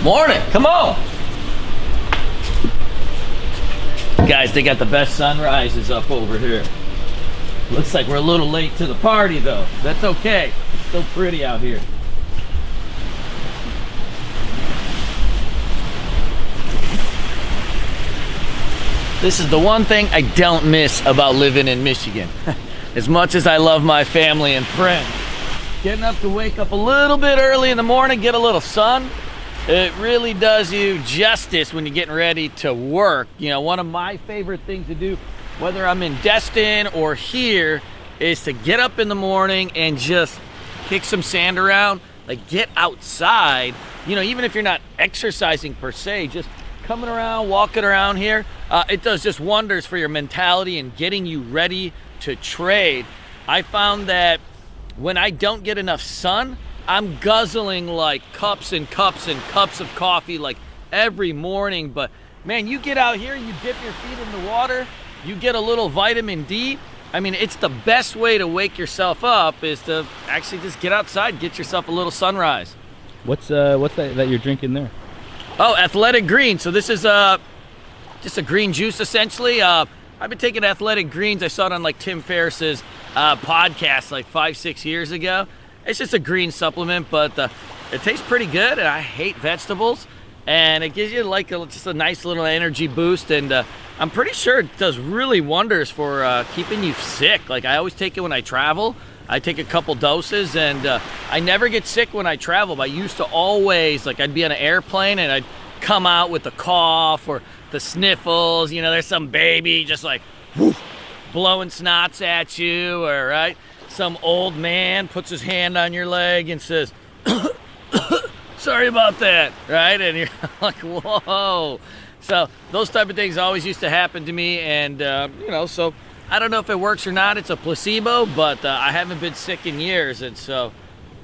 Morning, come on. Guys, they got the best sunrises up over here. Looks like we're a little late to the party though. That's okay, it's still pretty out here. This is the one thing I don't miss about living in Michigan. As much as I love my family and friends, getting up to wake up a little bit early in the morning, get a little sun, it really does you justice when you're getting ready to work. You know, one of my favorite things to do, whether I'm in Destin or here, is to get up in the morning and just kick some sand around, like get outside. You know, even if you're not exercising per se, just coming around, walking around here, it does just wonders for your mentality and getting you ready to trade. I found that when I don't get enough sun, I'm guzzling like cups and cups and cups of coffee like every morning. But man, you get out here, you dip your feet in the water, you get a little vitamin D. I mean, it's the best way to wake yourself up is to actually just get outside, get yourself a little sunrise. What's that you're drinking there? Oh, Athletic Green. So this is just a green juice essentially. I've been taking Athletic Greens. I saw it on like Tim Ferriss's podcast like 5-6 years ago. It's just a green supplement, but it tastes pretty good, and I hate vegetables, and it gives you like just a nice little energy boost, and I'm pretty sure it does really wonders for keeping you sick. Like I always take it when I travel. I take a couple doses, and I never get sick when I travel. But I used to always, like I'd be on an airplane, and I'd come out with the cough or the sniffles. You know, there's some baby just like whoosh, blowing snots at you, or right? Some old man puts his hand on your leg and says, sorry about that, right? And you're like, whoa. So those type of things always used to happen to me, and you know, so I don't know if it works or not. It's a placebo, but I haven't been sick in years, and so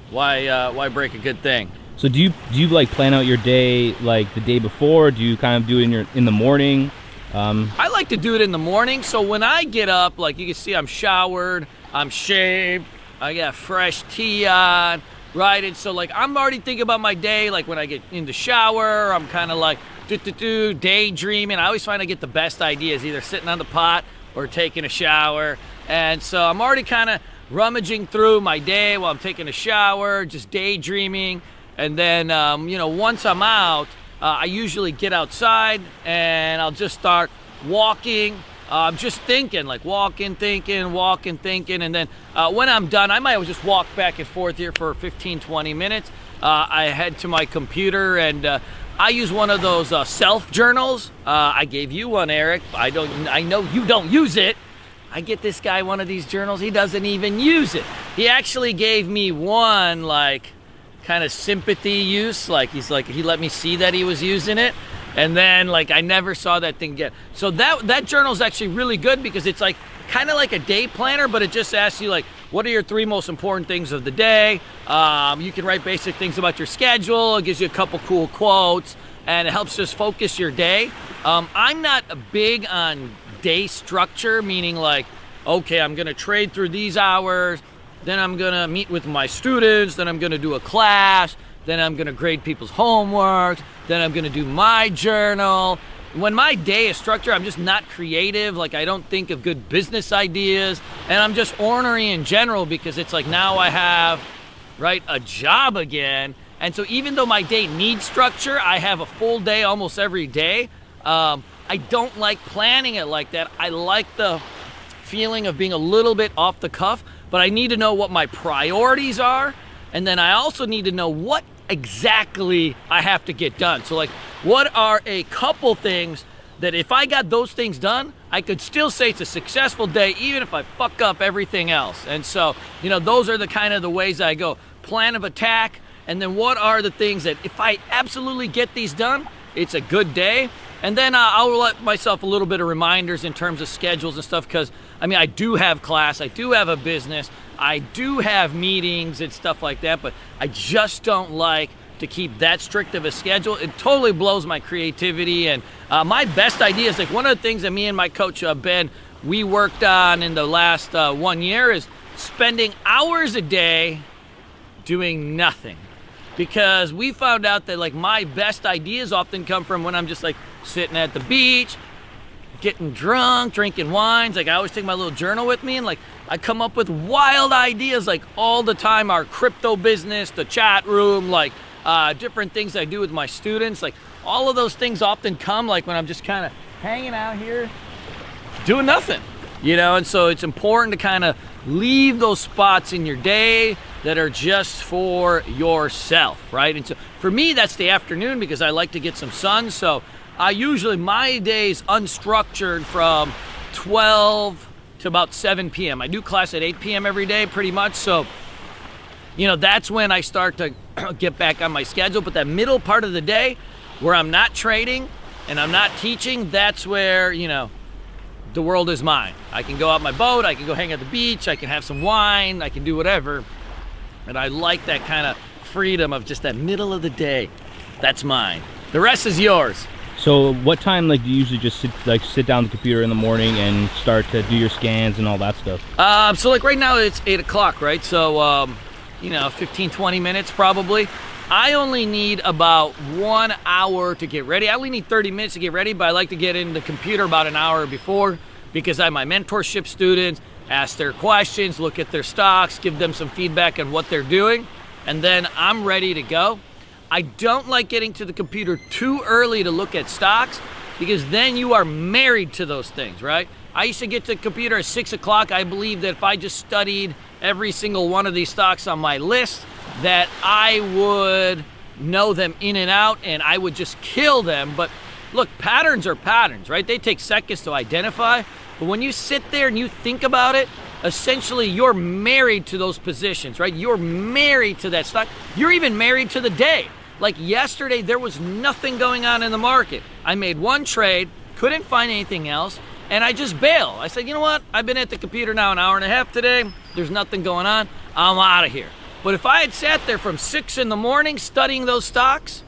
why break a good thing? So do you like plan out your day like the day before? Do you kind of do it in the morning? I like to do it in the morning. So when I get up, like you can see, I'm showered, I'm shaved, I got fresh tea on, right? And so like I'm already thinking about my day. Like when I get in the shower, I'm kind of like daydreaming. I always find I get the best ideas either sitting on the pot or taking a shower. And so I'm already kind of rummaging through my day while I'm taking a shower, just daydreaming. And then, you know, once I'm out, I usually get outside and I'll just start walking. I'm just thinking, like walking, thinking. And then when I'm done, I might just walk back and forth here for 15-20 minutes. I head to my computer, and I use one of those self journals. I gave you one, Eric. I know you don't use it. I get this guy one of these journals. He doesn't even use it. He actually gave me one, like, kind of sympathy use. Like, he let me see that he was using it. And then, like, I never saw that thing again. So that journal is actually really good because it's like kind of like a day planner, but it just asks you, like, what are your 3 most important things of the day? You can write basic things about your schedule. It gives you a couple cool quotes, and it helps just focus your day. I'm not big on day structure, meaning like, okay, I'm going to trade through these hours, then I'm going to meet with my students, then I'm going to do a class, then I'm going to grade people's homework, then I'm going to do my journal. When my day is structured, I'm just not creative. Like, I don't think of good business ideas, and I'm just ornery in general because it's like now I have, right, a job again. And so even though my day needs structure, I have a full day almost every day. I don't like planning it like that. I like the feeling of being a little bit off the cuff, but I need to know what my priorities are. And then I also need to know what exactly I have to get done. So like, what are a couple things that if I got those things done, I could still say it's a successful day, even if I fuck up everything else. And so, you know, those are the kind of the ways I go. Plan of attack, and then what are the things that if I absolutely get these done, it's a good day. And then I'll let myself a little bit of reminders in terms of schedules and stuff, because I mean, I do have class, I do have a business, I do have meetings and stuff like that, but I just don't like to keep that strict of a schedule. It totally blows my creativity. And my best ideas, like one of the things that me and my coach Ben, we worked on in the last 1 year is spending hours a day doing nothing. because we found out that like my best ideas often come from when I'm just like sitting at the beach, getting drunk, drinking wines. Like I always take my little journal with me, and like I come up with wild ideas like all the time. Our crypto business, the chat room, like different things I do with my students, like all of those things often come like when I'm just kind of hanging out here doing nothing, you know. And so it's important to kind of leave those spots in your day that are just for yourself, right? And so for me, that's the afternoon, because I like to get some sun. So I usually, my day's unstructured from 12 to about 7 p.m. I do class at 8 p.m. every day pretty much. So, you know, that's when I start to get back on my schedule. But that middle part of the day where I'm not trading and I'm not teaching, that's where, you know, the world is mine. I can go out my boat, I can go hang at the beach, I can have some wine, I can do whatever. And I like that kind of freedom of just that middle of the day. That's mine. The rest is yours. So what time like do you usually just sit down at the computer in the morning and start to do your scans and all that stuff? So like right now it's 8 o'clock, right? So, you know, 15, 20 minutes probably. I only need about 1 hour to get ready. I only need 30 minutes to get ready, but I like to get in the computer about an hour before, because I have my mentorship students, ask their questions, look at their stocks, give them some feedback on what they're doing, and then I'm ready to go. I don't like getting to the computer too early to look at stocks, because then you are married to those things, right? I used to get to the computer at 6 o'clock. I believe that if I just studied every single one of these stocks on my list, that I would know them in and out and I would just kill them. But look, patterns are patterns, right? They take seconds to identify. But when you sit there and you think about it, essentially you're married to those positions, right? You're married to that stock. You're even married to the day. Like yesterday, there was nothing going on in the market. I made one trade, couldn't find anything else, and I just bailed. I said, you know what? I've been at the computer now an hour and a half today. There's nothing going on. I'm out of here. But if I had sat there from 6 in the morning studying those stocks,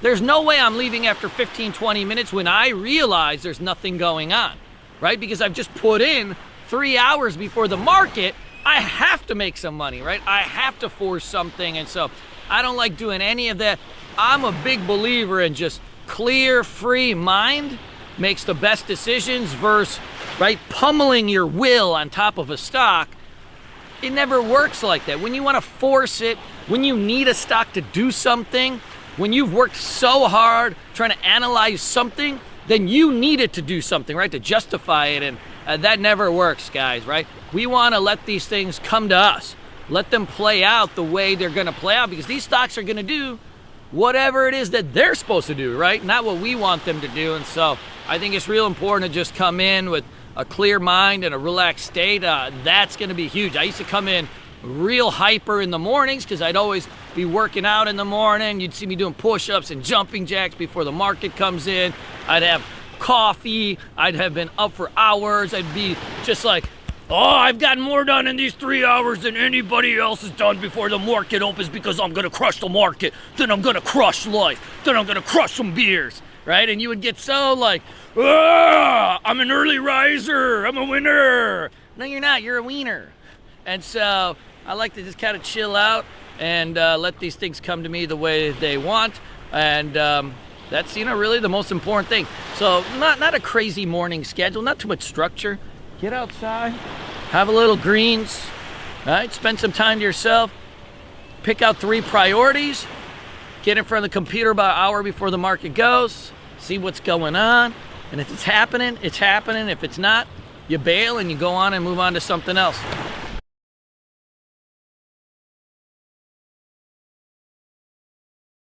there's no way I'm leaving after 15, 20 minutes when I realize there's nothing going on, right? Because I've just put in 3 hours before the market. I have to make some money, right? I have to force something. And so I don't like doing any of that. I'm a big believer in just clear, free mind makes the best decisions versus, right, pummeling your will on top of a stock. It never works like that. When you want to force it, when you need a stock to do something, when you've worked so hard trying to analyze something, then you need it to do something, right, to justify it. And that never works, guys, right? We want to let these things come to us. Let them play out the way they're going to play out, because these stocks are going to do whatever it is that they're supposed to do, right? Not what we want them to do. And so I think it's real important to just come in with a clear mind and a relaxed state. That's going to be huge. I used to come in real hyper in the mornings because I'd always be working out in the morning. You'd see me doing push-ups and jumping jacks before the market comes in. I'd have coffee. I'd have been up for hours. I'd be just like, oh, I've gotten more done in these 3 hours than anybody else has done before the market opens, because I'm going to crush the market. Then I'm going to crush life. Then I'm going to crush some beers, right? And you would get so like, I'm an early riser. I'm a winner. No, you're not. You're a wiener. And so I like to just kind of chill out and let these things come to me the way they want. And that's, you know, really the most important thing. So not a crazy morning schedule, not too much structure. Get outside, have a little greens, right? Spend some time to yourself. Pick out 3 priorities. Get in front of the computer about an hour before the market goes. See what's going on. And if it's happening, it's happening. If it's not, you bail and you go on and move on to something else.